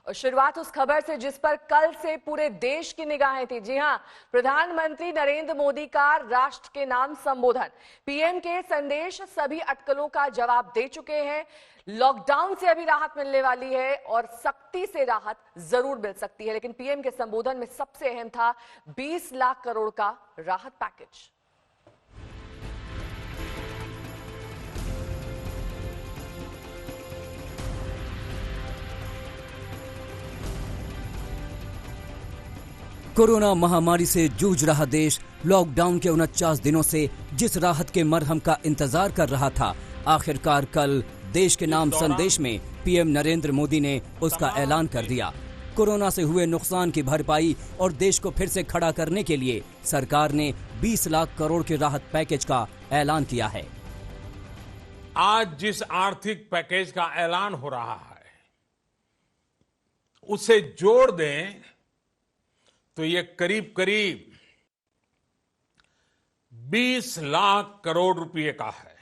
शुरुआत उस खबर से जिस पर कल से पूरे देश की निगाहें थी। जी हां, प्रधानमंत्री नरेंद्र मोदी का राष्ट्र के नाम संबोधन। पीएम के संदेश सभी अटकलों का जवाब दे चुके हैं। लॉकडाउन से अभी राहत मिलने वाली है और सख्ती से राहत जरूर मिल सकती है, लेकिन पीएम के संबोधन में सबसे अहम था 20 लाख करोड़ का राहत पैकेज। कोरोना महामारी से जूझ रहा देश लॉकडाउन के 49 दिनों से जिस राहत के मरहम का इंतजार कर रहा था, आखिरकार कल देश के नाम संदेश में पीएम नरेंद्र मोदी ने उसका ऐलान कर दिया। कोरोना से हुए नुकसान की भरपाई और देश को फिर से खड़ा करने के लिए सरकार ने 20 लाख करोड़ के राहत पैकेज का ऐलान किया है। आज जिस आर्थिक पैकेज का ऐलान हो रहा है, उसे जोड़ दें तो ये करीब करीब 20 लाख करोड़ रुपए का है।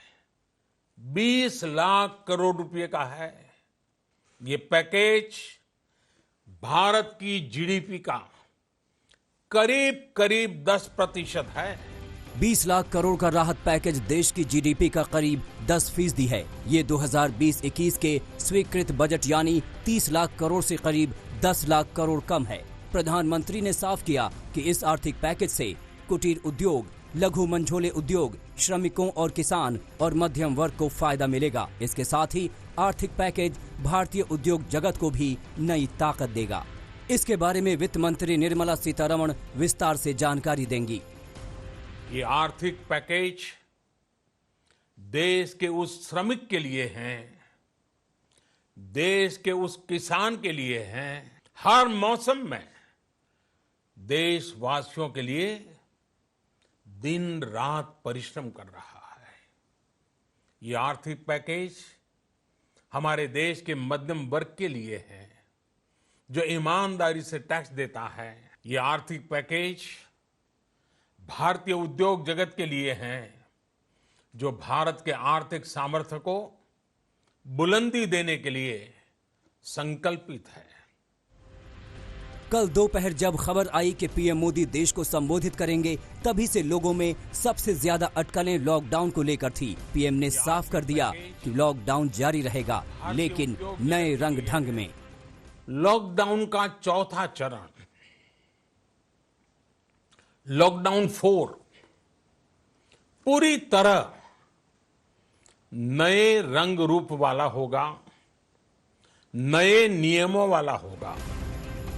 20 लाख करोड़ रुपए का है। ये पैकेज भारत की जीडीपी का करीब करीब 10% है। 20 लाख करोड़ का राहत पैकेज देश की जीडीपी का करीब 10% है। ये 2020-21 के स्वीकृत बजट यानी 30 लाख करोड़ से करीब 10 लाख करोड़ कम है। प्रधानमंत्री ने साफ किया कि इस आर्थिक पैकेज से कुटीर उद्योग, लघु मंझोले उद्योग, श्रमिकों और किसान और मध्यम वर्ग को फायदा मिलेगा। इसके साथ ही आर्थिक पैकेज भारतीय उद्योग जगत को भी नई ताकत देगा। इसके बारे में वित्त मंत्री निर्मला सीतारमण विस्तार से जानकारी देंगी। ये आर्थिक पैकेज देश के उस श्रमिक के लिए है, देश के उस किसान के लिए है, हर मौसम में देशवासियों के लिए दिन रात परिश्रम कर रहा है। ये आर्थिक पैकेज हमारे देश के मध्यम वर्ग के लिए है, जो ईमानदारी से टैक्स देता है। ये आर्थिक पैकेज भारतीय उद्योग जगत के लिए है, जो भारत के आर्थिक सामर्थ्य को बुलंदी देने के लिए संकल्पित है। कल दोपहर जब खबर आई कि पीएम मोदी देश को संबोधित करेंगे, तभी से लोगों में सबसे ज्यादा अटकलें लॉकडाउन को लेकर थी। पीएम ने साफ कर दिया कि लॉकडाउन जारी रहेगा, लेकिन नए रंग ढंग में। लॉकडाउन का चौथा चरण, लॉकडाउन 4, पूरी तरह नए रंग रूप वाला होगा, नए नियमों वाला होगा।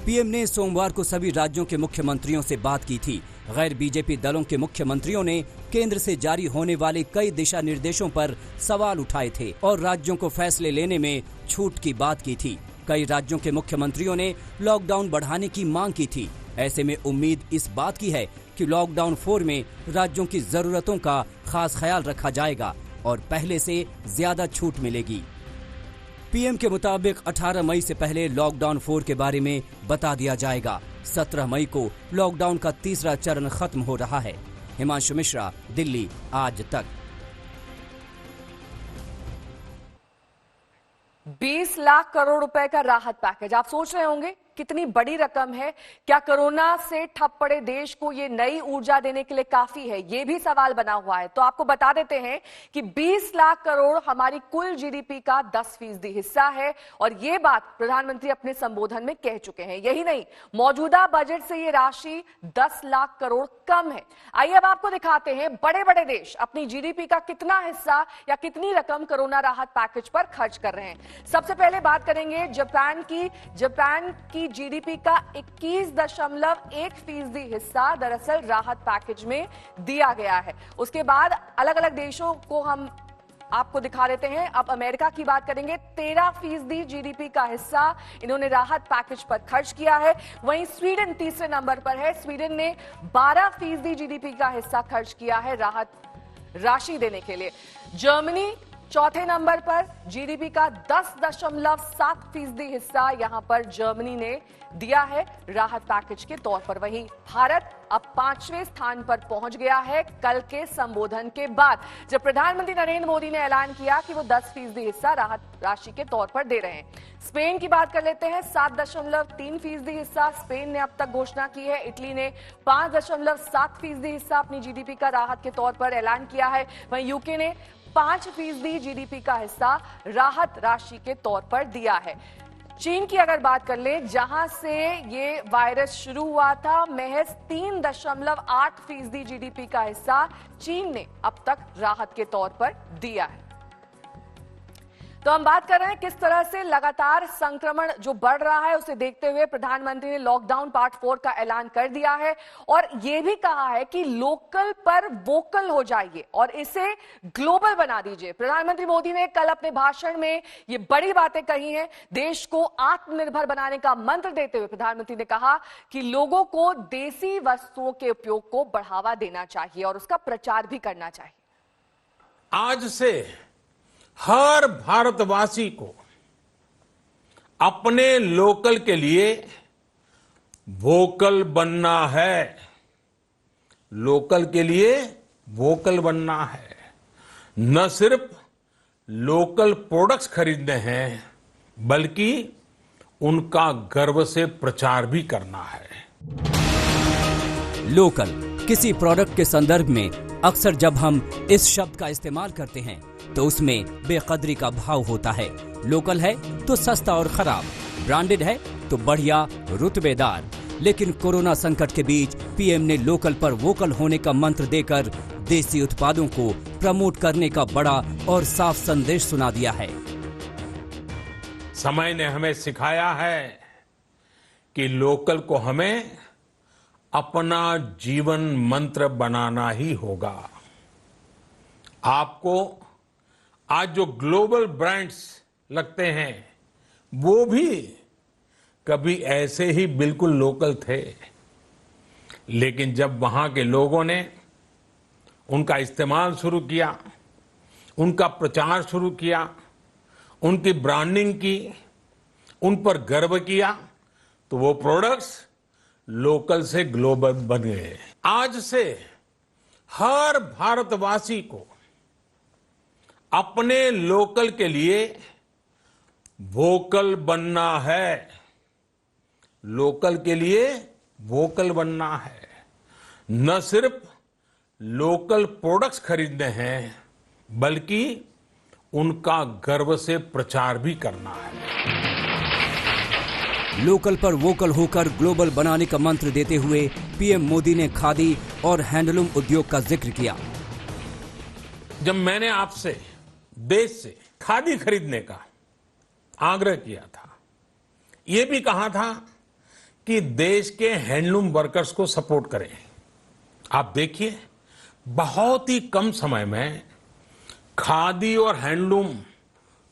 पीएम ने सोमवार को सभी राज्यों के मुख्यमंत्रियों से बात की थी। गैर बीजेपी दलों के मुख्यमंत्रियों ने केंद्र से जारी होने वाले कई दिशा निर्देशों पर सवाल उठाए थे और राज्यों को फैसले लेने में छूट की बात की थी। कई राज्यों के मुख्यमंत्रियों ने लॉकडाउन बढ़ाने की मांग की थी। ऐसे में उम्मीद इस बात की है कि लॉकडाउन 4 में राज्यों की जरूरतों का खास ख्याल रखा जाएगा और पहले से ज्यादा छूट मिलेगी। पीएम के मुताबिक 18 मई से पहले लॉकडाउन 4 के बारे में बता दिया जाएगा। 17 मई को लॉकडाउन का तीसरा चरण खत्म हो रहा है। हिमांशु मिश्रा, दिल्ली, आज तक। 20 लाख करोड़ रुपए का राहत पैकेज। आप सोच रहे होंगे कितनी बड़ी रकम है, क्या कोरोना से ठप पड़े देश को ये नई ऊर्जा देने के लिए काफी है? ये भी सवाल बना हुआ है। तो आपको बता देते हैं कि 20 लाख करोड़ हमारी कुल जीडीपी का 10% हिस्सा है और ये बात प्रधानमंत्री अपने संबोधन में कह चुके हैं। यही नहीं, मौजूदा बजट से ये राशि 10 लाख करोड़ कम है। आइए अब आपको दिखाते हैं बड़े बड़े देश अपनी जीडीपी का कितना हिस्सा या कितनी रकम कोरोना राहत पैकेज पर खर्च कर रहे हैं। सबसे पहले बात करेंगे जापान की जीडीपी का 21.1% हिस्सा दरअसल राहत पैकेज में दिया गया है। उसके बाद अलग अलग देशों को हम आपको दिखा देते हैं। अब अमेरिका की बात करेंगे, 13% जीडीपी का हिस्सा इन्होंने राहत पैकेज पर खर्च किया है। वहीं स्वीडन तीसरे नंबर पर है। स्वीडन ने 12% जीडीपी का हिस्सा खर्च किया है राहत राशि देने के लिए। जर्मनी चौथे नंबर पर जीडीपी का 10.7% हिस्सा यहां पर जर्मनी ने दिया है राहत पैकेज के तौर पर। वहीं भारत अब 5वें स्थान पर पहुंच गया है कल के संबोधन के बाद, जब प्रधानमंत्री नरेंद्र मोदी ने ऐलान किया कि वो 10% हिस्सा राहत राशि के तौर पर दे रहे हैं। स्पेन की बात कर लेते हैं, 7.3% हिस्सा स्पेन ने अब तक घोषणा की है। इटली ने 5.7% हिस्सा अपनी जीडीपी का राहत के तौर पर ऐलान किया है। वहीं यूके ने 5% जीडीपी का हिस्सा राहत राशि के तौर पर दिया है। चीन की अगर बात कर ले, जहां से ये वायरस शुरू हुआ था, महज 3.8% जीडीपी का हिस्सा चीन ने अब तक राहत के तौर पर दिया है। तो हम बात कर रहे हैं किस तरह से लगातार संक्रमण जो बढ़ रहा है, उसे देखते हुए प्रधानमंत्री ने लॉकडाउन पार्ट 4 का ऐलान कर दिया है और यह भी कहा है कि लोकल पर वोकल हो जाइए और इसे ग्लोबल बना दीजिए। प्रधानमंत्री मोदी ने कल अपने भाषण में ये बड़ी बातें कही हैं। देश को आत्मनिर्भर बनाने का मंत्र देते हुए प्रधानमंत्री ने कहा कि लोगों को देसी वस्तुओं के उपयोग को बढ़ावा देना चाहिए और उसका प्रचार भी करना चाहिए। आज से हर भारतवासी को अपने लोकल के लिए वोकल बनना है। लोकल के लिए वोकल बनना है। न सिर्फ लोकल प्रोडक्ट्स खरीदने हैं, बल्कि उनका गर्व से प्रचार भी करना है। लोकल किसी प्रोडक्ट के संदर्भ में अक्सर जब हम इस शब्द का इस्तेमाल करते हैं तो उसमें बेकदरी का भाव होता है। लोकल है तो सस्ता और खराब, ब्रांडेड है तो बढ़िया रुतबेदार। लेकिन कोरोना संकट के बीच पीएम ने लोकल पर वोकल होने का मंत्र देकर देसी उत्पादों को प्रमोट करने का बड़ा और साफ संदेश सुना दिया है। समय ने हमें सिखाया है कि लोकल को हमें अपना जीवन मंत्र बनाना ही होगा। आपको आज जो ग्लोबल ब्रांड्स लगते हैं, वो भी कभी ऐसे ही बिल्कुल लोकल थे, लेकिन जब वहां के लोगों ने उनका इस्तेमाल शुरू किया, उनका प्रचार शुरू किया, उनकी ब्रांडिंग की, उन पर गर्व किया, तो वो प्रोडक्ट्स लोकल से ग्लोबल बन गए। आज से हर भारतवासी को अपने लोकल के लिए वोकल बनना है। लोकल के लिए वोकल बनना है। न सिर्फ लोकल प्रोडक्ट्स खरीदने हैं, बल्कि उनका गर्व से प्रचार भी करना है। लोकल पर वोकल होकर ग्लोबल बनाने का मंत्र देते हुए पीएम मोदी ने खादी और हैंडलूम उद्योग का जिक्र किया। जब मैंने आपसे देश से खादी खरीदने का आग्रह किया था, यह भी कहा था कि देश के हैंडलूम वर्कर्स को सपोर्ट करें। आप देखिए, बहुत ही कम समय में खादी और हैंडलूम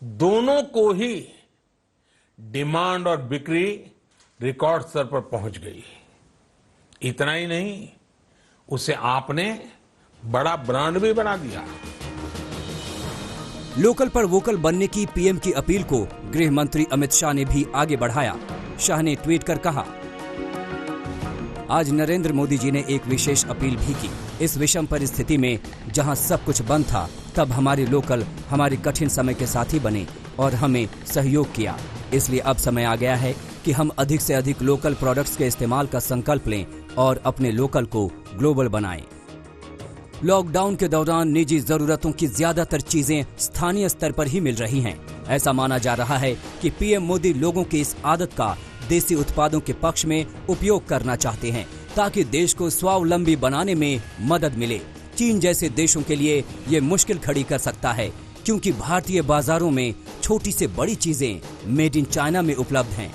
दोनों को ही डिमांड और बिक्री रिकॉर्ड स्तर पर पहुंच गई। इतना ही नहीं, उसे आपने बड़ा ब्रांड भी बना दिया। लोकल पर वोकल बनने की पीएम की अपील को गृह मंत्री अमित शाह ने भी आगे बढ़ाया। शाह ने ट्वीट कर कहा, आज नरेंद्र मोदी जी ने एक विशेष अपील भी की। इस विषम परिस्थिति में जहां सब कुछ बंद था, तब हमारे लोकल हमारे कठिन समय के साथी बने और हमें सहयोग किया। इसलिए अब समय आ गया है कि हम अधिक से अधिक लोकल प्रोडक्ट्स के इस्तेमाल का संकल्प लें और अपने लोकल को ग्लोबल बनाएं। लॉकडाउन के दौरान निजी जरूरतों की ज्यादातर चीजें स्थानीय स्तर पर ही मिल रही हैं। ऐसा माना जा रहा है कि पीएम मोदी लोगों की इस आदत का देसी उत्पादों के पक्ष में उपयोग करना चाहते हैं, ताकि देश को स्वावलंबी बनाने में मदद मिले। चीन जैसे देशों के लिए ये मुश्किल खड़ी कर सकता है, क्योंकि भारतीय बाजारों में छोटी से बड़ी चीजें मेड इन चाइना में उपलब्ध हैं।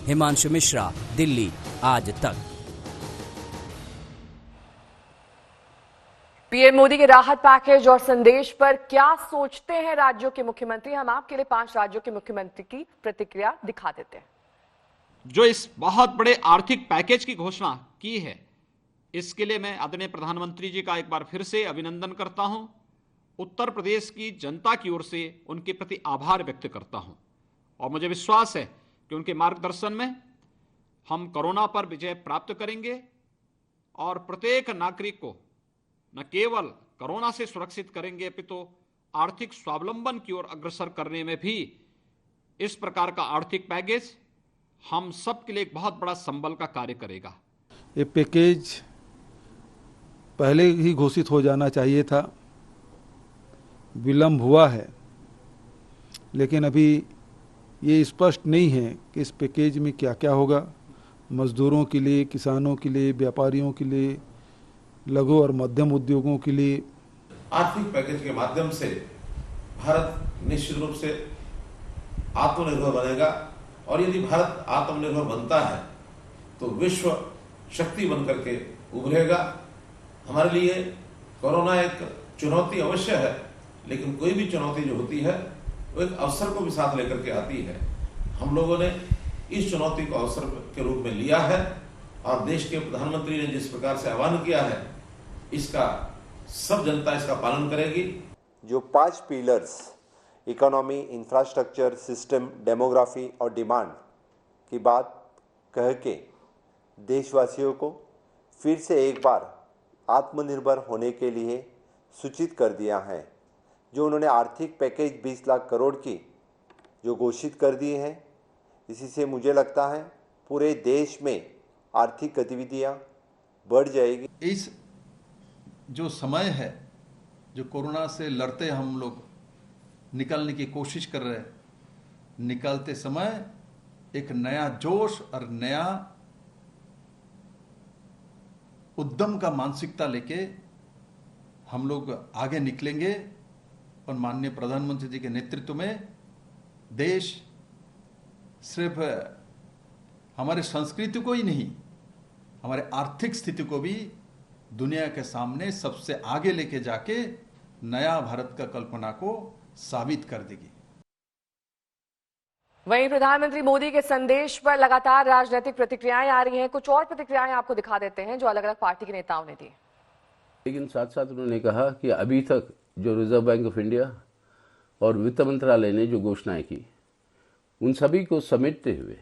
हिमांशु मिश्रा, दिल्ली, आज तक। पीएम मोदी के राहत पैकेज और संदेश पर क्या सोचते हैं राज्यों के मुख्यमंत्री? हम आपके लिए 5 राज्यों के मुख्यमंत्री की प्रतिक्रिया दिखा देते हैं। जो इस बहुत बड़े आर्थिक पैकेज की घोषणा की है, इसके लिए मैं आदरणीय प्रधानमंत्री जी का एक बार फिर से अभिनंदन करता हूं उत्तर प्रदेश की जनता की ओर से उनके प्रति आभार व्यक्त करता हूं और मुझे विश्वास है कि उनके मार्गदर्शन में हम कोरोना पर विजय प्राप्त करेंगे और प्रत्येक नागरिक को न केवल कोरोना से सुरक्षित करेंगे अपितु आर्थिक स्वावलंबन की ओर अग्रसर करने में भी इस प्रकार का आर्थिक पैकेज हम सब के लिए एक बहुत बड़ा संबल का कार्य करेगा। ये पैकेज पहले ही घोषित हो जाना चाहिए था, विलंब हुआ है, लेकिन अभी ये स्पष्ट नहीं है कि इस पैकेज में क्या क्या होगा। मजदूरों के लिए, किसानों के लिए, व्यापारियों के लिए, लघु और मध्यम उद्योगों के लिए आर्थिक पैकेज के माध्यम से भारत निश्चित रूप से आत्मनिर्भर बनेगा और यदि भारत आत्मनिर्भर बनता है तो विश्व शक्ति बनकर के उभरेगा। हमारे लिए कोरोना एक चुनौती अवश्य है, लेकिन कोई भी चुनौती जो होती है वो एक अवसर को भी साथ लेकर के आती है। हम लोगों ने इस चुनौती को अवसर के रूप में लिया है और देश के प्रधानमंत्री ने जिस प्रकार से आह्वान किया है, इसका सब जनता इसका पालन करेगी। जो 5 pillars economy, infrastructure, system, demography और डिमांड की बात कह के देशवासियों को फिर से एक बार आत्मनिर्भर होने के लिए सूचित कर दिया है। जो उन्होंने आर्थिक पैकेज 20 लाख करोड़ की जो घोषित कर दिए हैं, इसी से मुझे लगता है पूरे देश में आर्थिक गतिविधियां बढ़ जाएगी। इस जो समय है, जो कोरोना से लड़ते हम लोग निकलने की कोशिश कर रहे हैं, निकलते समय एक नया जोश और नया उद्यम का मानसिकता लेके हम लोग आगे निकलेंगे और माननीय प्रधानमंत्री जी के नेतृत्व में देश सिर्फ हमारे संस्कृति को ही नहीं, हमारे आर्थिक स्थिति को भी दुनिया के सामने सबसे आगे लेके जाके नया भारत का कल्पना को साबित कर देगी। वहीं प्रधानमंत्री मोदी के संदेश पर लगातार राजनीतिक प्रतिक्रियाएं आ रही हैं। कुछ और प्रतिक्रियाएं आपको दिखा देते हैं जो अलग अलग पार्टी के नेताओं ने दी। लेकिन साथ साथ उन्होंने कहा कि अभी तक जो रिजर्व बैंक ऑफ इंडिया और वित्त मंत्रालय ने जो घोषणाएं की, उन सभी को समेटते हुए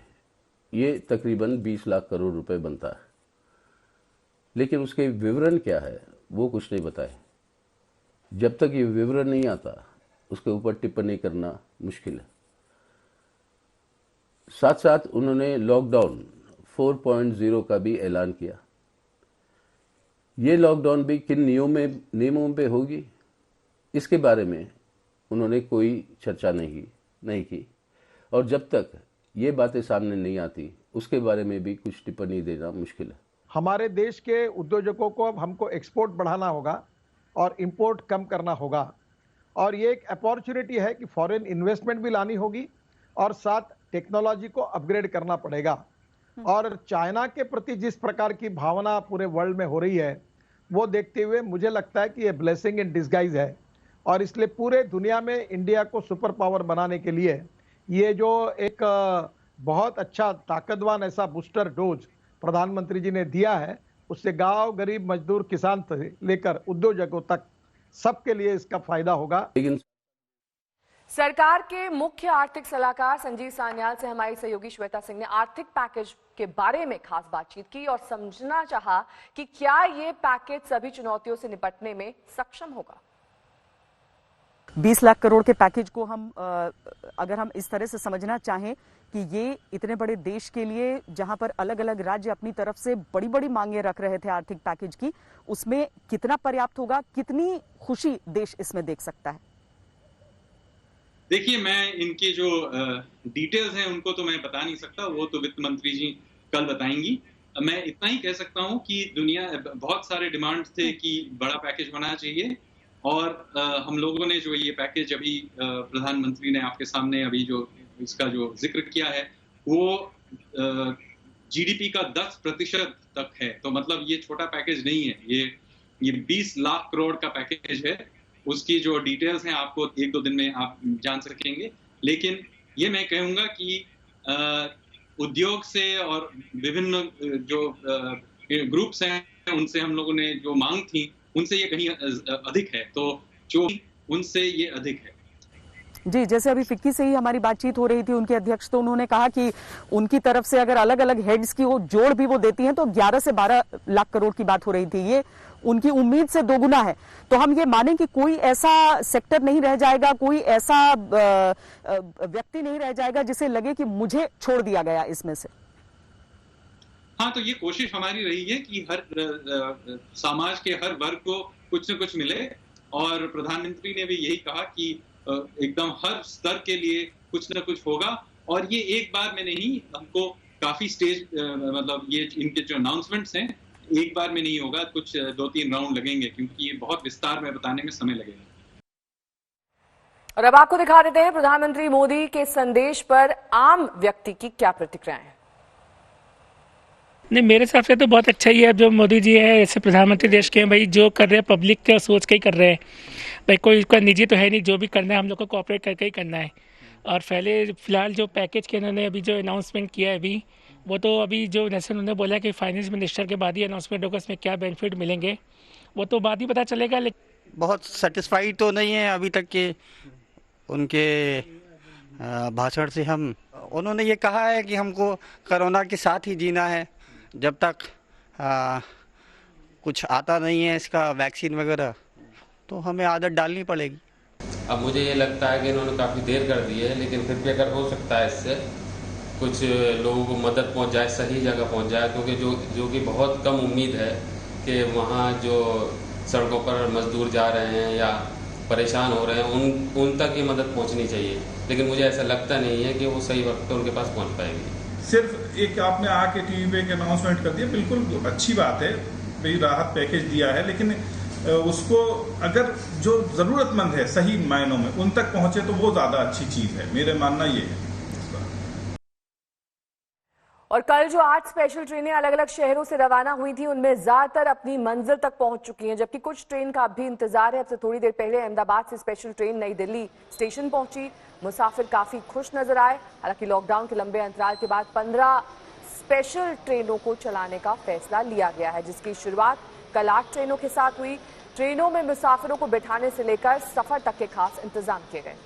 ये तकरीबन 20 लाख करोड़ रुपए बनता है। लेकिन उसके विवरण क्या है वो कुछ नहीं बताए। जब तक ये विवरण नहीं आता उसके ऊपर टिप्पणी करना मुश्किल है। साथ साथ उन्होंने लॉकडाउन 4.0 का भी ऐलान किया। ये लॉकडाउन भी किन नियमों पे होगी, इसके बारे में उन्होंने कोई चर्चा नहीं की और जब तक ये बातें सामने नहीं आती उसके बारे में भी कुछ टिप्पणी देना मुश्किल है। हमारे देश के उद्योजकों को अब हमको एक्सपोर्ट बढ़ाना होगा और इंपोर्ट कम करना होगा और ये एक अपॉर्चुनिटी है कि फॉरेन इन्वेस्टमेंट भी लानी होगी और साथ टेक्नोलॉजी को अपग्रेड करना पड़ेगा। और चाइना के प्रति जिस प्रकार की भावना पूरे वर्ल्ड में हो रही है वो देखते हुए मुझे लगता है कि ये ब्लेसिंग इन डिस्गाइज है और इसलिए पूरे दुनिया में इंडिया को सुपर पावर बनाने के लिए ये जो एक बहुत अच्छा ताकतवान ऐसा बूस्टर डोज प्रधानमंत्री जी ने दिया है, उससे गांव, गरीब, मजदूर, किसान से लेकर उद्योजकों तक सबके लिए इसका फायदा होगा। लेकिन सरकार के मुख्य आर्थिक सलाहकार संजीव सान्याल से हमारी सहयोगी श्वेता सिंह ने आर्थिक पैकेज के बारे में खास बातचीत की और समझना चाहा कि क्या ये पैकेज सभी चुनौतियों से निपटने में सक्षम होगा। 20 लाख करोड़ के पैकेज को हम अगर हम इस तरह से समझना चाहें कि ये इतने बड़े देश के लिए जहां पर अलग अलग राज्य अपनी तरफ से बड़ी बड़ी मांगे रख रहे थे आर्थिक पैकेज की, उसमें कितना पर्याप्त होगा, कितनी खुशी देश इसमें देख सकता है? देखिए, मैं इनके जो डिटेल्स हैं उनको तो मैं बता नहीं सकता, वो तो वित्त मंत्री जी कल बताएंगी। मैं इतना ही कह सकता हूं कि दुनिया बहुत सारे डिमांड्स थे कि बड़ा पैकेज होना चाहिए और हम लोगों ने जो ये पैकेज अभी प्रधानमंत्री ने आपके सामने अभी जो इसका जो जिक्र किया है वो जीडीपी का 10% तक है। तो मतलब ये छोटा पैकेज नहीं है, ये 20 लाख करोड़ का पैकेज है। उसकी जो डिटेल्स हैं आपको 1-2 दिन में आप जान सकेंगे। लेकिन ये मैं कहूंगा कि उद्योग से और विभिन्न जो ग्रुप्स हैं उनसे हम लोगों ने जो मांग थी उनसे ये कहीं अधिक है। तो जो उनसे ये अधिक है। जी, जैसे अभी फिक्की से ही हमारी बातचीत हो रही थी, उनके अध्यक्ष, तो उन्होंने कहा कि उनकी तरफ से अगर अलग अलग हेड्स की वो जोड़ भी वो देती हैं तो 11 से 12 लाख करोड़ की बात हो रही थी। ये उनकी उम्मीद से दोगुना है। तो हम ये माने कि कोई ऐसा सेक्टर नहीं रह जाएगा, कोई ऐसा व्यक्ति नहीं रह जाएगा जिसे लगे कि मुझे छोड़ दिया गया इसमें से। हाँ, तो ये कोशिश हमारी रही है कि हर समाज के हर वर्ग को कुछ न कुछ मिले, और प्रधानमंत्री ने भी यही कहा कि एकदम हर स्तर के लिए कुछ न कुछ होगा। और ये एक बार में नहीं, हमको काफी स्टेज मतलब ये इनके जो अनाउंसमेंट्स हैं एक बार में नहीं होगा, कुछ 2-3 राउंड लगेंगे, क्योंकि ये बहुत विस्तार में बताने में समय लगेगा। और अब आपको दिखा देते हैं प्रधानमंत्री मोदी के संदेश पर आम व्यक्ति की क्या प्रतिक्रियाएं हैं। नहीं, मेरे हिसाब से तो बहुत अच्छा ही है जो मोदी जी है, ऐसे प्रधानमंत्री देश के हैं भाई, जो कर रहे हैं पब्लिक के सोच के ही कर रहे हैं भाई, कोई इसका निजी तो है नहीं, जो भी करना है हम लोग को कोऑपरेट करके ही करना है। और पहले फिलहाल जो पैकेज के इन्होंने अभी जो अनाउंसमेंट किया है अभी, वो तो अभी जो जैसे उन्होंने बोला कि फाइनेंस मिनिस्टर के बाद ही अनाउंसमेंट होगा, उसमें क्या बेनिफिट मिलेंगे वो तो बाद ही पता चलेगा। लेकिन बहुत सेटिस्फाइड तो नहीं है अभी तक के उनके भाषण से। हम उन्होंने ये कहा है कि हमको कोरोना के साथ ही जीना है, जब तक कुछ आता नहीं है इसका वैक्सीन वगैरह, तो हमें आदत डालनी पड़ेगी। अब मुझे ये लगता है कि इन्होंने काफ़ी देर कर दी है, लेकिन फिर भी अगर हो सकता है इससे कुछ लोगों को मदद पहुंच जाए, सही जगह पहुंच जाए, क्योंकि जो कि बहुत कम उम्मीद है कि वहाँ जो सड़कों पर मजदूर जा रहे हैं या परेशान हो रहे हैं उन तक ये मदद पहुंचनी चाहिए, लेकिन मुझे ऐसा लगता नहीं है कि वो सही वक्त पर उनके पास पहुंच पाएगी। सिर्फ एक आपने आके टीवी पे एक अनाउंसमेंट कर दिया, बिल्कुल अच्छी बात है भाई, राहत पैकेज दिया है, लेकिन उसको अगर जो जरूरतमंद है सही मायनों में उन तक पहुंचे तो वो ज्यादा अच्छी चीज है, मेरे मानना ये है। और कल जो 8 स्पेशल ट्रेनें अलग अलग शहरों से रवाना हुई थी, उनमें ज्यादातर अपनी मंजिल तक पहुंच चुकी हैं, जबकि कुछ ट्रेन का अब भी इंतजार है। अब से थोड़ी देर पहले अहमदाबाद से स्पेशल ट्रेन नई दिल्ली स्टेशन पहुंची। मुसाफिर काफी खुश नजर आए। हालांकि लॉकडाउन के लंबे अंतराल के बाद 15 स्पेशल ट्रेनों को चलाने का फैसला लिया गया है, जिसकी शुरुआत कल 8 ट्रेनों के साथ हुई। ट्रेनों में मुसाफिरों को बिठाने से लेकर सफर तक के खास इंतजाम किए गए।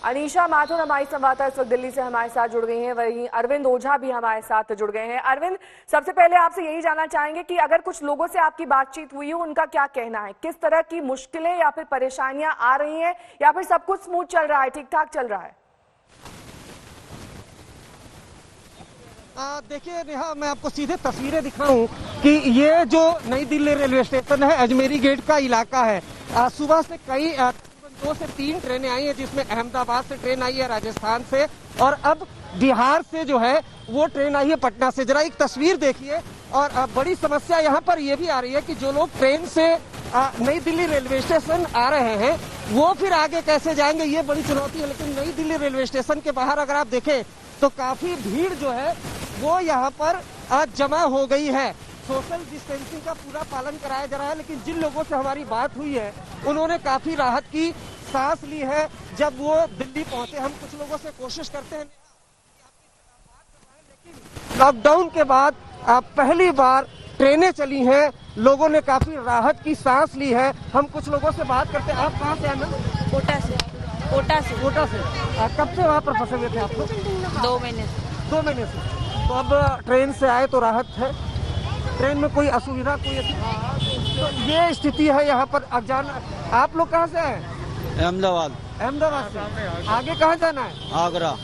अनीशा माथुर हमारी संवाददाता इस वक्त दिल्ली से हमारे साथ जुड़ गई हैं, वहीं अरविंद ओझा भी हमारे साथ जुड़ गए हैं। अरविंद, सबसे पहले आपसे यही जानना चाहेंगे कि अगर कुछ लोगों से आपकी बातचीत हुई हो, उनका क्या कहना है, किस तरह की मुश्किलें या फिर परेशानियां आ रही हैं, या फिर सब कुछ स्मूथ चल रहा है, ठीक ठाक चल रहा है? देखिए नेहा, मैं आपको सीधे तस्वीरें दिखाऊं कि ये जो नई दिल्ली रेलवे स्टेशन है, अजमेरी गेट का इलाका है। सुबह से कई 2 से 3 ट्रेनें आई हैं, जिसमें अहमदाबाद से ट्रेन आई है, राजस्थान से, और अब बिहार से जो है वो ट्रेन आई है पटना से। जरा एक तस्वीर देखिए। और बड़ी समस्या यहाँ पर ये भी आ रही है कि जो लोग ट्रेन से नई दिल्ली रेलवे स्टेशन आ रहे हैं वो फिर आगे कैसे जाएंगे, ये बड़ी चुनौती है। लेकिन नई दिल्ली रेलवे स्टेशन के बाहर अगर आप देखें तो काफी भीड़ जो है वो यहाँ पर जमा हो गई है। सोशल डिस्टेंसिंग का पूरा पालन कराया जा रहा है, लेकिन जिन लोगों से हमारी बात हुई है उन्होंने काफी राहत की सांस ली है जब वो दिल्ली पहुंचे। हम कुछ लोगों से कोशिश करते हैं, लेकिन लॉकडाउन के बाद पहली बार ट्रेनें चली हैं, लोगों ने काफी राहत की सांस ली है। हम कुछ लोगों से बात करते हैं। आप कहाँ से हैं? कोटा से। कोटा से। कब से वहाँ पर फंसे हुए थे आप लोग? 2 महीने। 2 महीने से। तो अब ट्रेन से आए तो राहत है। ट्रेन में कोई असुविधा, कोई तो ये स्थिति है यहाँ पर। आप लोग कहाँ से हैं? अहमदाबाद से। आगे कहाँ जाना है? आगरा।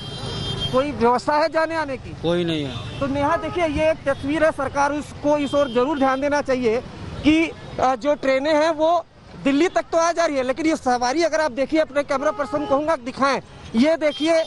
कोई व्यवस्था है जाने आने की? कोई नहीं है। तो नेहा देखिए, ये एक तस्वीर है, सरकार उसको इस ओर जरूर ध्यान देना चाहिए कि जो ट्रेनें हैं वो दिल्ली तक तो आ जा रही है, लेकिन ये सवारी अगर आप देखिए, अपने कैमरा पर्सन कहूंगा दिखाएं, ये देखिए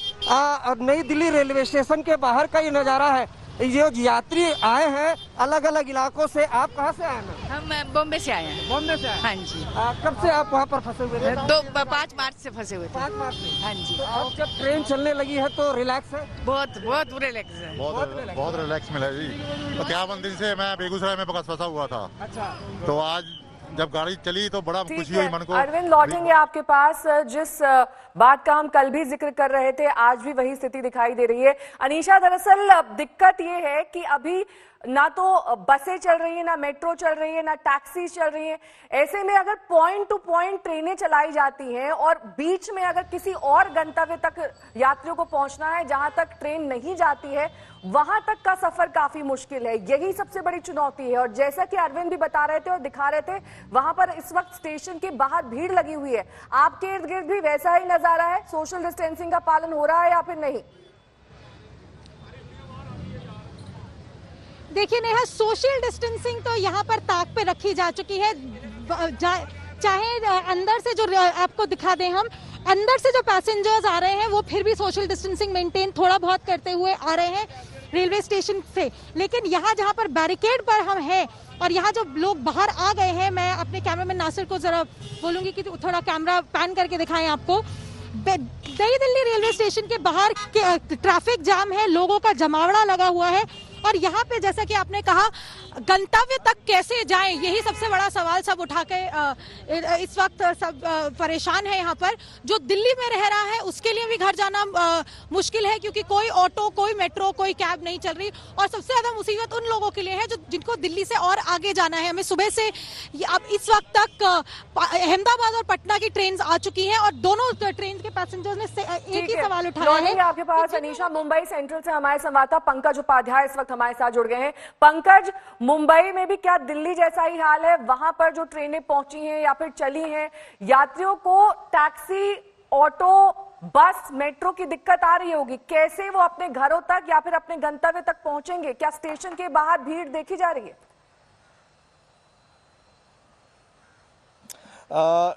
नई दिल्ली रेलवे स्टेशन के बाहर का ये नजारा है। ये यात्री आए हैं अलग अलग इलाकों से। आप कहाँ से आए हैं? हम बॉम्बे से आए हैं। बॉम्बे से आए? हाँ जी। कब से आप वहाँ पर फंसे हुए थे? 5 मार्च से फंसे हुए थे। 5 मार्च से? हाँ जी। तो अब जब ट्रेन चलने लगी है तो रिलैक्स है? बहुत रिलैक्स है। बहुत रिलैक्स मिला जी। तो क्या 1 दिन से मैं बेगूसराय में फंसा हुआ था। अच्छा। तो आज जब गाड़ी चली तो बड़ा खुशी हुई मन को। अरविंद, लौटेंगे आपके पास। जिस बात का हम कल भी जिक्र कर रहे थे, आज भी वही स्थिति दिखाई दे रही है। अनीशा, दरअसल दिक्कत ये है कि अभी ना तो बसें चल रही है, ना मेट्रो चल रही है, ना टैक्सी चल रही है। ऐसे में अगर पॉइंट टू पॉइंट ट्रेनें चलाई जाती हैं और बीच में अगर किसी और गंतव्य तक यात्रियों को पहुंचना है जहां तक ट्रेन नहीं जाती है, वहां तक का सफर काफी मुश्किल है। यही सबसे बड़ी चुनौती है। और जैसा कि अरविंद भी बता रहे थे और दिखा रहे थे, वहां पर इस वक्त स्टेशन के बाहर भीड़ लगी हुई है। आपके इर्द गिर्द भी वैसा ही नजारा है? सोशल डिस्टेंसिंग का पालन हो रहा है या फिर नहीं? देखिए नेहा, सोशल डिस्टेंसिंग तो यहाँ पर ताक पे रखी जा चुकी है। चाहे अंदर से जो आपको दिखा दें, हम अंदर से जो पैसेंजर्स आ रहे हैं वो फिर भी सोशल डिस्टेंसिंग मेंटेन थोड़ा बहुत करते हुए आ रहे हैं रेलवे स्टेशन से। लेकिन यहाँ जहाँ पर बैरिकेड पर हम हैं और यहाँ जो लोग बाहर आ गए हैं, मैं अपने कैमरामैन नासिर को जरा बोलूंगी कि थोड़ा कैमरा पैन करके दिखाएं आपको। नई दिल्ली रेलवे स्टेशन के बाहर ट्रैफिक जाम है, लोगों का जमावड़ा लगा हुआ है। और यहाँ पे जैसा कि आपने कहा, गंतव्य तक कैसे जाएं, यही सबसे बड़ा सवाल सब उठा के इस वक्त सब परेशान है। यहाँ पर जो दिल्ली में रह रहा है उसके लिए भी घर जाना मुश्किल है, क्योंकि कोई ऑटो, कोई मेट्रो, कोई कैब नहीं चल रही। और सबसे ज्यादा मुसीबत उन लोगों के लिए है जिनको दिल्ली से और आगे जाना है। हमें सुबह से अब इस वक्त तक अहमदाबाद और पटना की ट्रेन आ चुकी है और दोनों ट्रेन के पैसेंजर्स ने एक ही सवाल उठाया है। आपके पास अनीशा, मुंबई सेंट्रल से हमारे संवाददाता पंकज उपाध्याय इस वक्त हमारे साथ जुड़ गए हैं। पंकज, मुंबई में भी क्या दिल्ली जैसा ही हाल है? वहां पर जो ट्रेनें पहुंची हैं या फिर चली हैं, यात्रियों को टैक्सी, ऑटो, बस, मेट्रो की दिक्कत आ रही होगी। कैसे वो अपने घरों तक या फिर अपने गंतव्य तक पहुंचेंगे? क्या स्टेशन के बाहर भीड़ देखी जा रही है?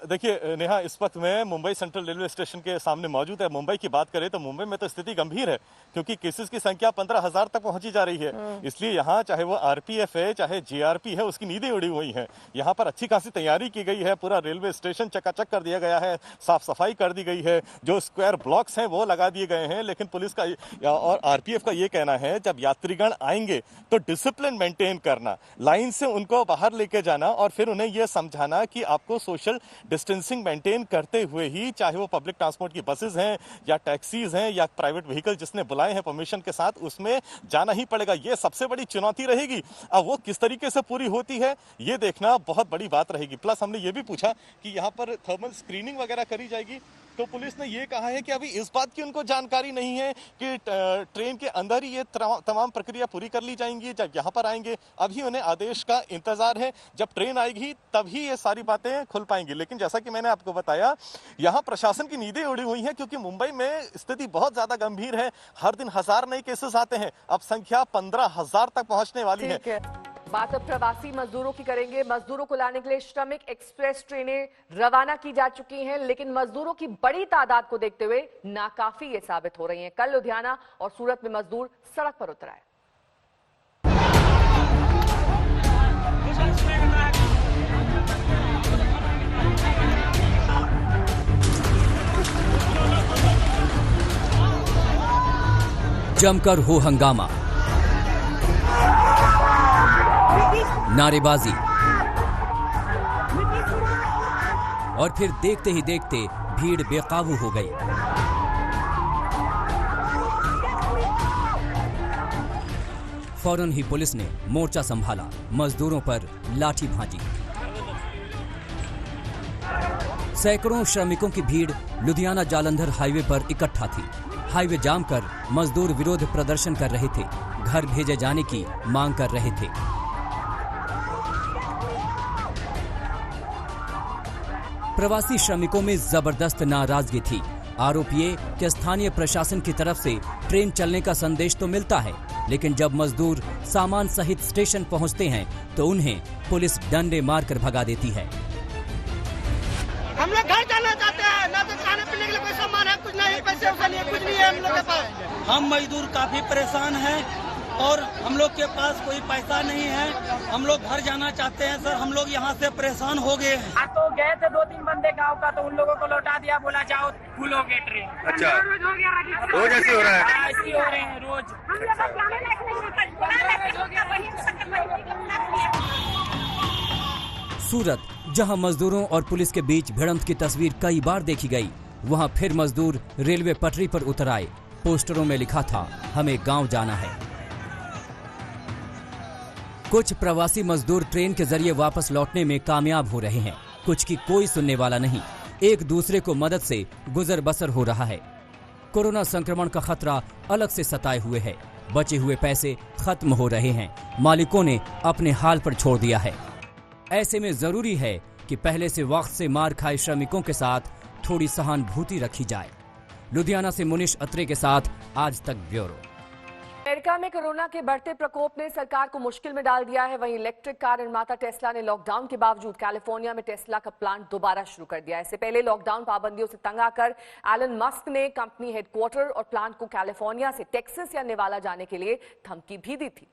देखिए नेहा, इस वक्त मैं मुंबई सेंट्रल रेलवे स्टेशन के सामने मौजूद है। मुंबई की बात करें तो मुंबई में तो स्थिति गंभीर है, क्योंकि केसेस की संख्या 15,000 तक पहुंची जा रही है। इसलिए यहाँ चाहे वो आरपीएफ है, चाहे जीआरपी है, उसकी नींदें उड़ी हुई हैं। यहाँ पर अच्छी खासी तैयारी की गई है। पूरा रेलवे स्टेशन चकाचक कर दिया गया है, साफ सफाई कर दी गई है, जो स्क्वायर ब्लॉक्स हैं वो लगा दिए गए हैं। लेकिन पुलिस का और आरपीएफ का ये कहना है, जब यात्रीगण आएंगे तो डिसिप्लिन मेंटेन करना, लाइन से उनको बाहर लेके जाना और फिर उन्हें यह समझाना कि आपको सोशल डिस्टेंसिंग मेंटेन करते हुए ही, चाहे वो पब्लिक ट्रांसपोर्ट की बसेस हैं या टैक्सीज हैं या प्राइवेट व्हीकल जिसने बुलाए हैं परमिशन के साथ, उसमें जाना ही पड़ेगा। ये सबसे बड़ी चुनौती रहेगी। अब वो किस तरीके से पूरी होती है ये देखना बहुत बड़ी बात रहेगी। प्लस हमने ये भी पूछा कि यहाँ पर थर्मल स्क्रीनिंग वगैरह करी जाएगी, तो पुलिस ने ये कहा है कि अभी इस बात की उनको जानकारी नहीं है कि ट्रेन के अंदर ही ये तमाम प्रक्रिया पूरी कर ली जाएंगी। जब यहाँ पर आएंगे अभी उन्हें आदेश का इंतजार है, जब ट्रेन आएगी तभी ये सारी बातें खुल पाएंगी। लेकिन जैसा कि मैंने आपको बताया, यहाँ प्रशासन की नींदें उड़ी हुई हैं, क्योंकि मुंबई में स्थिति बहुत ज्यादा गंभीर है। हर दिन 1000 नए केसेस आते हैं, अब संख्या 15,000 तक पहुंचने वाली है। बात अब प्रवासी मजदूरों की करेंगे। मजदूरों को लाने के लिए श्रमिक एक्सप्रेस ट्रेनें रवाना की जा चुकी हैं, लेकिन मजदूरों की बड़ी तादाद को देखते हुए नाकाफी ये साबित हो रही हैं। कल लुधियाना और सूरत में मजदूर सड़क पर उतर आए। जमकर हो हंगामा, नारेबाजी और फिर देखते ही देखते भीड़ बेकाबू हो गई। फौरन ही पुलिस ने मोर्चा संभाला, मजदूरों पर लाठी भांजी। सैकड़ों श्रमिकों की भीड़ लुधियाना जालंधर हाईवे पर इकट्ठा थी। हाईवे जाम कर मजदूर विरोध प्रदर्शन कर रहे थे, घर भेजे जाने की मांग कर रहे थे। प्रवासी श्रमिकों में जबरदस्त नाराजगी थी। आरोप ये कि स्थानीय प्रशासन की तरफ से ट्रेन चलने का संदेश तो मिलता है, लेकिन जब मजदूर सामान सहित स्टेशन पहुंचते हैं तो उन्हें पुलिस डंडे मारकर भगा देती है। हम लोग घर जाना चाहते हैं, ना तो खाने पीने के लिए कोई सामान है, कुछ नहीं, पैसे उसके लिए कुछ नहीं है हम लोग के पास। हम मजदूर काफी परेशान हैं और हम लोग के पास कोई पैसा नहीं है। हम लोग घर जाना चाहते हैं सर, हम लोग यहाँ से परेशान हो गए हैं। तो गए थे 2-3 बंदे गांव का, तो उन लोगों को लौटा दिया, बोला जाओ फुल हो गए ट्रेन। अच्छा, रोज ऐसे हो रहा है? ऐसे हो रहे हैं रोज। सूरत जहां मजदूरों और पुलिस के बीच भिड़ंत की तस्वीर कई बार देखी गई, वहां फिर मजदूर रेलवे पटरी पर उतर आए। पोस्टरों में लिखा था, हमें गांव जाना है। कुछ प्रवासी मजदूर ट्रेन के जरिए वापस लौटने में कामयाब हो रहे हैं, कुछ की कोई सुनने वाला नहीं। एक दूसरे को मदद से गुजर बसर हो रहा है। कोरोना संक्रमण का खतरा अलग से सताए हुए है। बचे हुए पैसे खत्म हो रहे हैं, मालिकों ने अपने हाल पर छोड़ दिया है। ऐसे में जरूरी है कि पहले से वक्त से मार खाए श्रमिकों के साथ थोड़ी सहानुभूति रखी जाए। लुधियाना से मुनीश अत्रे के साथ आज तक ब्यूरो। अमेरिका में कोरोना के बढ़ते प्रकोप ने सरकार को मुश्किल में डाल दिया है। वहीं इलेक्ट्रिक कार निर्माता टेस्ला ने लॉकडाउन के बावजूद कैलिफोर्निया में टेस्ला का प्लांट दोबारा शुरू कर दिया। इससे पहले लॉकडाउन पाबंदियों से तंग आकर एलन मस्क ने कंपनी हेडक्वार्टर और प्लांट को कैलिफोर्निया से टेक्सास या नेवादा जाने के लिए धमकी भी दी थी।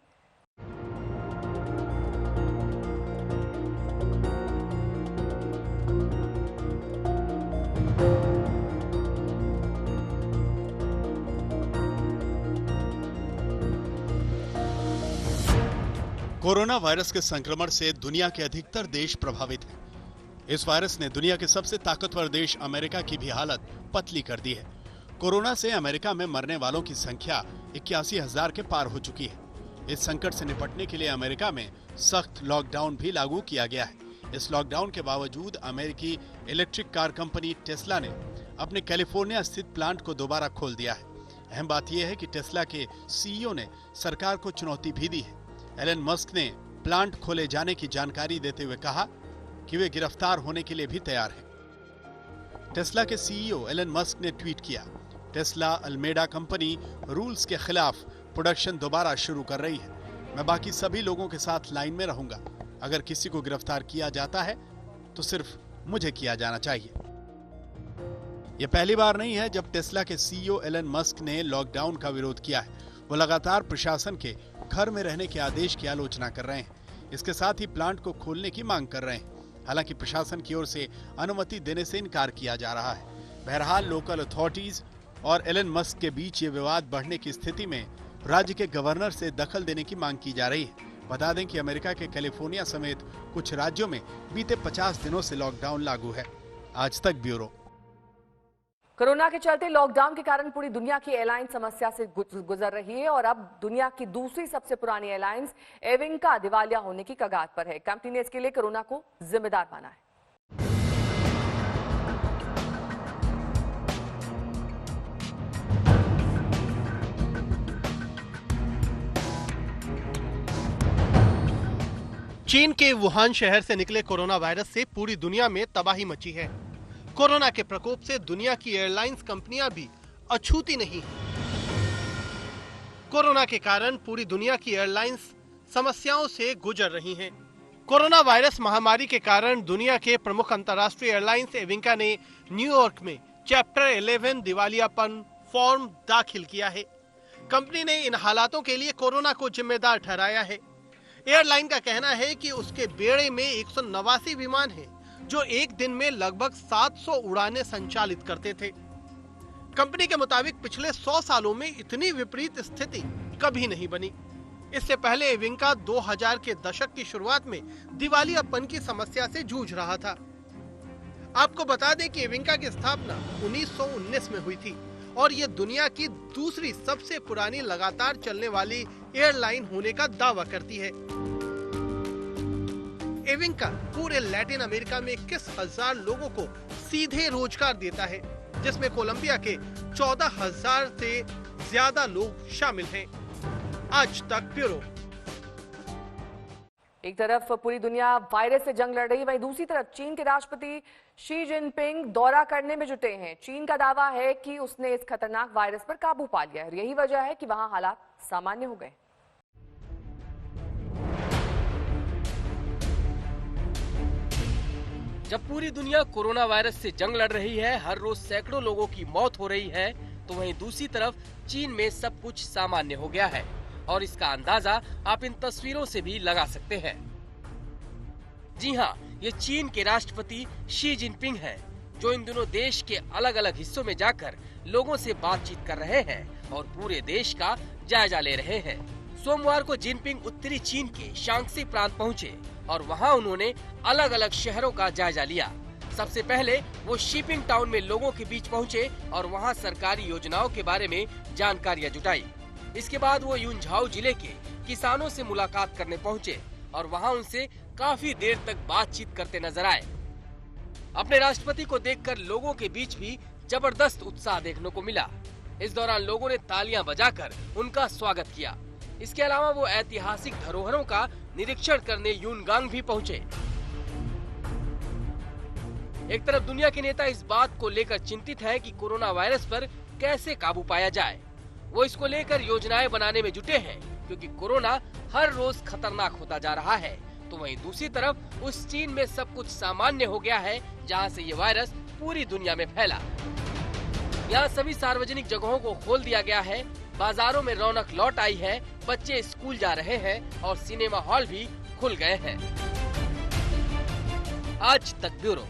कोरोना वायरस के संक्रमण से दुनिया के अधिकतर देश प्रभावित हैं। इस वायरस ने दुनिया के सबसे ताकतवर देश अमेरिका की भी हालत पतली कर दी है। कोरोना से अमेरिका में मरने वालों की संख्या 81,000 के पार हो चुकी है। इस संकट से निपटने के लिए अमेरिका में सख्त लॉकडाउन भी लागू किया गया है। इस लॉकडाउन के बावजूद अमेरिकी इलेक्ट्रिक कार कंपनी टेस्ला ने अपने कैलिफोर्निया स्थित प्लांट को दोबारा खोल दिया है। अहम बात यह है कि टेस्ला के सीईओ ने सरकार को चुनौती भी दी है। एलन मस्क ने प्लांट खोले जाने की जानकारी देते हुए कहा कि वे गिरफ्तार होने के लिए भी तैयार हैं। टेस्ला के सीईओ एलन मस्क ने ट्वीट किया, टेस्ला अल्मेडा कंपनी रूल्स के खिलाफ प्रोडक्शन दोबारा शुरू कर रही है। मैं बाकी सभी लोगों के साथ लाइन में रहूंगा। अगर किसी को गिरफ्तार किया जाता है तो सिर्फ मुझे किया जाना चाहिए। यह पहली बार नहीं है जब टेस्ला के सीईओ एलन मस्क ने लॉकडाउन का विरोध किया है। वो लगातार प्रशासन के घर में रहने के आदेश की आलोचना कर रहे हैं। इसके साथ ही प्लांट को खोलने की मांग कर रहे हैं। हालांकि प्रशासन की ओर से अनुमति देने से इनकार किया जा रहा है। बहरहाल लोकल अथॉरिटीज और एलन मस्क के बीच ये विवाद बढ़ने की स्थिति में राज्य के गवर्नर से दखल देने की मांग की जा रही है। बता दें कि अमेरिका के कैलिफोर्निया समेत कुछ राज्यों में बीते 50 दिनों से लॉकडाउन लागू है। आज तक ब्यूरो। कोरोना के चलते लॉकडाउन के कारण पूरी दुनिया की एयरलाइन समस्या से गुजर रही है और अब दुनिया की दूसरी सबसे पुरानी एयरलाइंस एविंका दिवालिया होने की कगार पर है। कंपनी ने इसके लिए कोरोना को जिम्मेदार माना है। चीन के वुहान शहर से निकले कोरोना वायरस से पूरी दुनिया में तबाही मची है। कोरोना के प्रकोप से दुनिया की एयरलाइंस कंपनियां भी अछूती नहीं हैं। कोरोना के कारण पूरी दुनिया की एयरलाइंस समस्याओं से गुजर रही हैं। कोरोना वायरस महामारी के कारण दुनिया के प्रमुख अंतर्राष्ट्रीय एयरलाइंस एविंका ने न्यूयॉर्क में चैप्टर 11 दिवालियापन फॉर्म दाखिल किया है। कंपनी ने इन हालातों के लिए कोरोना को जिम्मेदार ठहराया है। एयरलाइन का कहना है कि उसके बेड़े में 189 विमान हैं, जो एक दिन में लगभग 700 उड़ानें संचालित करते थे। कंपनी के मुताबिक पिछले 100 सालों में इतनी विपरीत स्थिति कभी नहीं बनी। इससे पहले एविंका 2000 के दशक की शुरुआत में दिवालियापन की समस्या से जूझ रहा था। आपको बता दें कि एविंका की स्थापना 1919 में हुई थी और ये दुनिया की दूसरी सबसे पुरानी लगातार चलने वाली एयरलाइन होने का दावा करती है। एविंका पूरे लैटिन अमेरिका में 21,000 लोगों को सीधे रोजगार देता है, जिसमें कोलंबिया के 14,000 से ज्यादा लोग शामिल हैं। आज तक ब्यूरो। एक तरफ पूरी दुनिया वायरस से जंग लड़ रही है, वहीं दूसरी तरफ चीन के राष्ट्रपति शी जिनपिंग दौरा करने में जुटे हैं। चीन का दावा है कि उसने इस खतरनाक वायरस पर काबू पा लिया है। यही वजह है कि वहां हालात सामान्य हो गए। जब पूरी दुनिया कोरोना वायरस से जंग लड़ रही है, हर रोज सैकड़ों लोगों की मौत हो रही है, तो वहीं दूसरी तरफ चीन में सब कुछ सामान्य हो गया है और इसका अंदाजा आप इन तस्वीरों से भी लगा सकते हैं। जी हाँ, ये चीन के राष्ट्रपति शी जिनपिंग हैं, जो इन दिनों देश के अलग अलग हिस्सों में जाकर लोगों से बातचीत कर रहे हैं और पूरे देश का जायजा ले रहे हैं। सोमवार को जिनपिंग उत्तरी चीन के शांक्सी प्रांत पहुंचे और वहां उन्होंने अलग अलग शहरों का जायजा लिया। सबसे पहले वो शिपिंग टाउन में लोगों के बीच पहुंचे और वहां सरकारी योजनाओं के बारे में जानकारियां जुटाई। इसके बाद वो यूनझाओ जिले के किसानों से मुलाकात करने पहुंचे और वहां उनसे काफी देर तक बातचीत करते नजर आए। अपने राष्ट्रपति को देखकर लोगों के बीच भी जबरदस्त उत्साह देखने को मिला। इस दौरान लोगों ने तालियां बजाकर उनका स्वागत किया। इसके अलावा वो ऐतिहासिक धरोहरों का निरीक्षण करने यूनगांग भी पहुंचे। एक तरफ दुनिया के नेता इस बात को लेकर चिंतित हैं कि कोरोना वायरस पर कैसे काबू पाया जाए। वो इसको लेकर योजनाएं बनाने में जुटे हैं, क्योंकि कोरोना हर रोज खतरनाक होता जा रहा है। तो वहीं दूसरी तरफ उस चीन में सब कुछ सामान्य हो गया है, जहां से ये वायरस पूरी दुनिया में फैला। यहाँ सभी सार्वजनिक जगहों को खोल दिया गया है, बाजारों में रौनक लौट आई है, बच्चे स्कूल जा रहे हैं और सिनेमा हॉल भी खुल गए हैं। आज तक ब्यूरो।